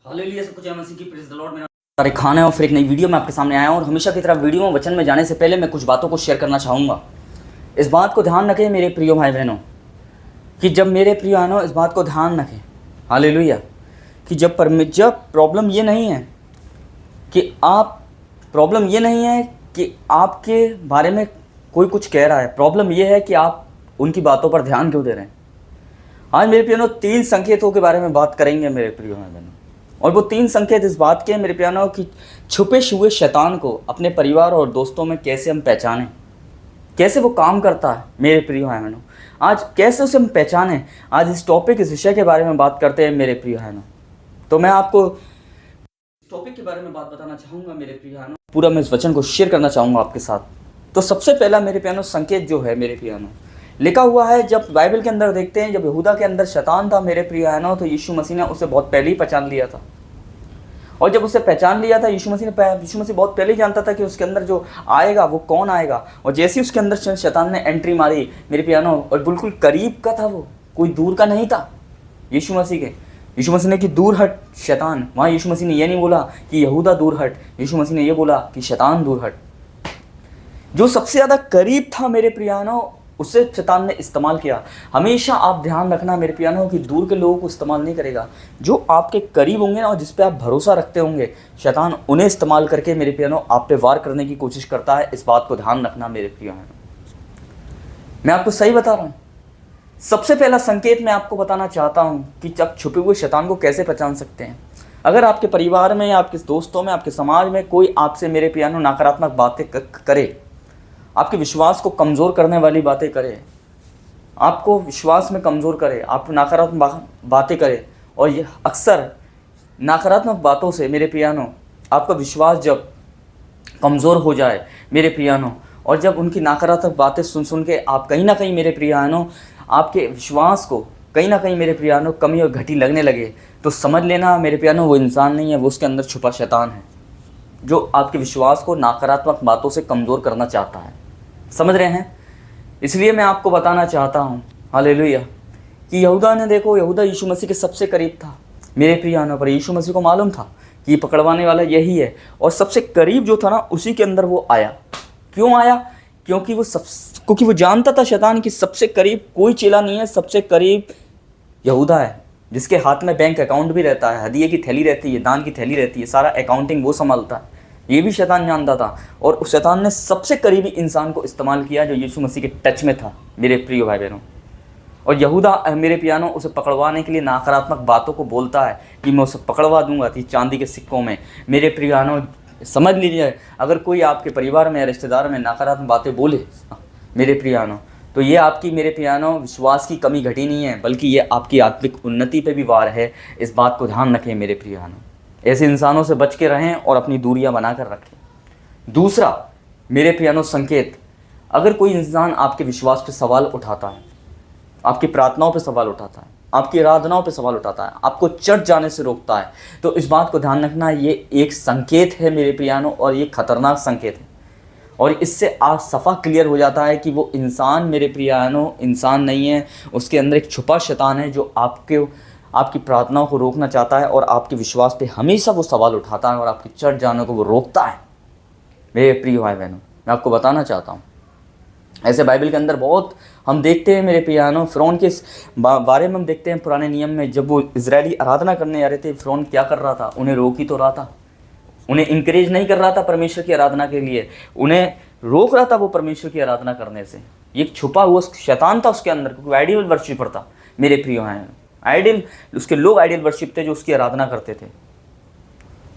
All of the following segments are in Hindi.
हालेलुया, सब कुछ मसीह की प्रेज़ द लॉर्ड। मेरा तारिक खान है और फिर एक नई वीडियो में आपके सामने आया हूं। और हमेशा की तरह वीडियो में वचन में जाने से पहले मैं कुछ बातों को शेयर करना चाहूँगा। इस बात को ध्यान रखें मेरे प्रिय भाई बहनों, कि जब मेरे प्रिय बहनों इस बात को ध्यान रखें, हालेलुया, कि जब प्रॉब्लम ये नहीं है कि आपके बारे में कोई कुछ कह रहा है। प्रॉब्लम ये है कि आप उनकी बातों पर ध्यान क्यों दे रहे हैं। आज मेरे प्रियो 3 संकेतों के बारे में बात करेंगे मेरे प्रियो भाई बहनों। और वो 3 संकेत इस बात के मेरे प्यारों कि छुपे हुए शैतान को अपने परिवार और दोस्तों में कैसे हम पहचानें, कैसे वो काम करता है मेरे प्रिय भाई बहनों। आज कैसे उसे हम पहचानें, आज इस विषय के बारे में बात करते हैं मेरे प्रिय बहनों। तो मैं आपको टॉपिक के बारे में बात बताना चाहूँगा मेरे प्रिय बहनों। पूरा मैं इस वचन को शेयर करना चाहूँगा आपके साथ। तो सबसे पहला मेरे प्यारों संकेत जो है मेरे प्रिय बहनों, लिखा हुआ है, जब बाइबल के अंदर देखते हैं, जब यहूदा के अंदर शैतान था मेरे प्रिय बहनों, तो यीशु मसीह ने उसे बहुत पहले ही पहचान लिया था। और जब उसे पहचान लिया था, यीशु मसीह बहुत पहले ही जानता था कि उसके अंदर जो आएगा वो कौन आएगा। और जैसे ही उसके अंदर शैतान ने एंट्री मारी मेरे प्यारों, और बिल्कुल करीब का था, वो कोई दूर का नहीं था यीशु मसीह ने कि दूर हट शैतान। वहाँ यीशु मसीह ने ये नहीं बोला कि यहूदा दूर हट, यीशु मसीह ने ये बोला कि शैतान दूर हट। जो सबसे ज़्यादा करीब था मेरे प्रियानों, उससे शैतान ने इस्तेमाल किया। हमेशा आप ध्यान रखना मेरे प्यारों कि दूर के लोगों को इस्तेमाल नहीं करेगा। जो आपके करीब होंगे ना, और जिस पे आप भरोसा रखते होंगे, शैतान उन्हें इस्तेमाल करके मेरे प्यारों आप पे वार करने की कोशिश करता है। इस बात को ध्यान रखना मेरे प्यारों। मैं आपको सही बता रहा हूँ। सबसे पहला संकेत मैं आपको बताना चाहता हूँ कि जब छुपे हुए शैतान को कैसे पहचान सकते हैं। अगर आपके परिवार में, आपके दोस्तों में, आपके समाज में कोई आपसे मेरे प्यारों नकारात्मक बातें करे, आपके विश्वास को कमज़ोर करने वाली बातें करे, आपको विश्वास में कमज़ोर करे, आप नकारात्मक बातें करे, और ये अक्सर नकारात्मक बातों से मेरे प्रियानों आपका विश्वास जब कमज़ोर हो जाए मेरे प्रियानों, और जब उनकी नकारात्मक बातें सुन के आप कहीं ना कहीं मेरे प्रियानों आपके विश्वास को कहीं ना कहीं मेरे प्रियानों कमी और घटी लगने लगे, तो समझ लेना मेरे प्रियानों वो इंसान नहीं है, वो उसके अंदर छुपा शैतान है जो आपके विश्वास को नकारात्मक बातों से कमज़ोर करना चाहता है। समझ रहे हैं? इसलिए मैं आपको बताना चाहता हूँ, हालेलुया, कि यहूदा यीशु मसीह के सबसे करीब था मेरे प्रियानों। पर यीशु मसीह को मालूम था कि ये पकड़वाने वाला यही है, और सबसे करीब जो था ना, उसी के अंदर वो आया। क्यों आया? क्योंकि वो जानता था शैतान की सबसे करीब कोई चेला नहीं है, सबसे करीब यहूदा है, जिसके हाथ में बैंक अकाउंट भी रहता है, हदिये की थैली रहती है, दान की थैली रहती है, सारा अकाउंटिंग वो संभालता है। ये भी शैतान जानता था, और उस शैतान ने सबसे करीबी इंसान को इस्तेमाल किया जो यीशु मसीह के टच में था मेरे प्रिय भाई बहनों। और यहूदा मेरे प्यारों उसे पकड़वाने के लिए नकारात्मक बातों को बोलता है कि मैं उसे पकड़वा दूंगा चांदी के सिक्कों में। मेरे प्रिय बहनों समझ लीजिए, अगर कोई आपके परिवार में या रिश्तेदार में नकारात्मक बातें बोले मेरे प्रिय बहनों, तो ये आपकी मेरे प्रिय बहनों विश्वास की कमी घटी नहीं है, बल्कि ये आपकी आत्मिक उन्नति पे भी वार है। इस बात को ध्यान रखें मेरे प्रिय बहनों। ऐसे इंसानों से बच के रहें और अपनी दूरियां बनाकर रखें। दूसरा मेरे प्रियानों संकेत, अगर कोई इंसान आपके विश्वास पे सवाल उठाता है, आपकी प्रार्थनाओं पे सवाल उठाता है, आपकी आराधनाओं पे सवाल उठाता है, आपको चर्च जाने से रोकता है, तो इस बात को ध्यान रखना, ये एक संकेत है मेरे प्रियानों, और ये खतरनाक संकेत है। और इससे आप सफ़ा क्लियर हो जाता है कि वो इंसान मेरे प्रियानों इंसान नहीं है, उसके अंदर एक छुपा शैतान है जो आपकी प्रार्थनाओं को रोकना चाहता है, और आपके विश्वास पे हमेशा वो सवाल उठाता है, और आपकी चर्च जाने को वो रोकता है मेरे प्रिय भाई बहनों। मैं आपको बताना चाहता हूँ, ऐसे बाइबल के अंदर बहुत हम देखते हैं मेरे प्रियानों। फ़िरौन के बारे में हम देखते हैं पुराने नियम में, जब वो इजरायली आराधना करने आ रहे थे, फ़िरौन क्या कर रहा था? उन्हें रोक ही तो रहा था, उन्हें इंकरेज नहीं कर रहा था परमेश्वर की आराधना के लिए, उन्हें रोक रहा था वो परमेश्वर की आराधना करने से। एक छुपा हुआ शैतान था उसके अंदर, क्योंकि आइडियल वर्शिपर था मेरे प्रिय भाई। आइडियल उसके लोग आइडियल वर्शिप थे जो उसकी आराधना करते थे।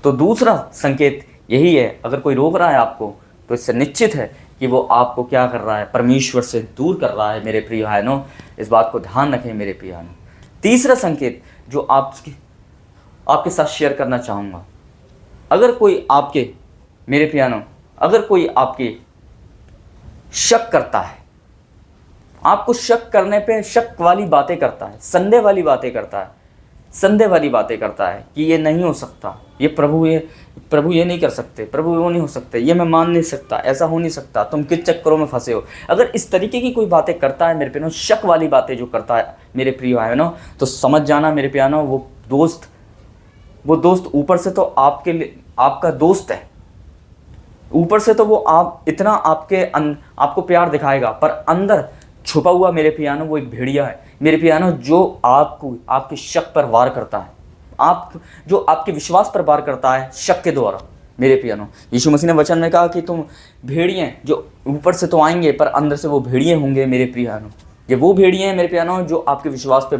तो दूसरा संकेत यही है, अगर कोई रोक रहा है आपको, तो इससे निश्चित है कि वो आपको क्या कर रहा है? परमेश्वर से दूर कर रहा है मेरे प्रिय भाइयों। इस बात को ध्यान रखें मेरे प्रिय भाइयों। तीसरा संकेत जो आपके साथ शेयर करना चाहूँगा, अगर कोई आपके मेरे प्रिय भाइयों, अगर कोई आपके शक करता है, आपको शक करने पे शक वाली बातें करता है, संदेह वाली बातें करता है कि ये नहीं हो सकता, ये प्रभु ये नहीं कर सकते, प्रभु वो नहीं हो सकते, ये मैं मान नहीं सकता, ऐसा हो नहीं सकता, तुम किस चक्करों में फंसे हो। अगर इस तरीके की कोई बातें करता है मेरे प्यारों, शक वाली बातें जो करता है मेरे प्रिय भाइयों, तो समझ जाना मेरे प्यारों वो दोस्त वो दोस्त ऊपर से तो आपके लिए आपका दोस्त है, ऊपर से तो वो आप इतना आपको प्यार दिखाएगा, पर अंदर छुपा हुआ मेरे पियानो वो एक भेड़िया है मेरे पियानो, जो आपको आपके शक पर वार करता है, जो आपके विश्वास पर वार करता है शक के द्वारा मेरे पियानो। यीशु मसीह ने वचन में कहा कि तुम भेड़िए जो ऊपर से तो आएंगे पर अंदर से वो भेड़िए होंगे मेरे पियानो। ये वो भेड़िए हैं मेरे पियानो जो आपके विश्वास पे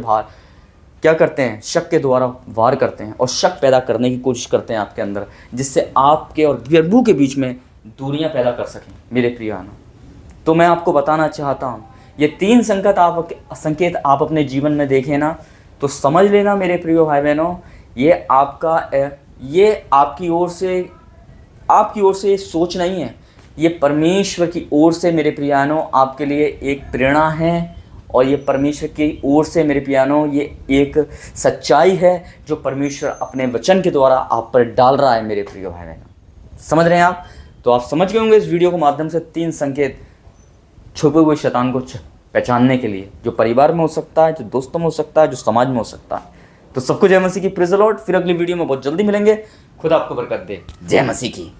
क्या करते हैं, शक के द्वारा वार करते हैं और शक पैदा करने की कोशिश करते हैं आपके अंदर, जिससे आपके और प्रभु के बीच में दूरियां पैदा कर सकें मेरे प्रियानो। तो मैं आपको बताना चाहता हूँ, ये 3 संकेत आप अपने जीवन में देखें ना तो समझ लेना मेरे प्रियो भाई बहनों, ये आपकी ओर से सोच नहीं है, ये परमेश्वर की ओर से मेरे प्रियानो आपके लिए एक प्रेरणा है, और ये परमेश्वर की ओर से मेरे प्यानो ये एक सच्चाई है जो परमेश्वर अपने वचन के द्वारा आप पर डाल रहा है मेरे प्रिय भाई बहनों। समझ रहे हैं आप? तो आप समझ गए होंगे इस वीडियो के माध्यम से 3 संकेत छुपे हुए शैतान को पहचानने के लिए, जो परिवार में हो सकता है, जो दोस्तों में हो सकता है, जो समाज में हो सकता है। तो सबको जय मसीह की, प्रेज़ द लॉर्ड। फिर अगली वीडियो में बहुत जल्दी मिलेंगे। खुदा आपको बरकत दे। जय मसीह की।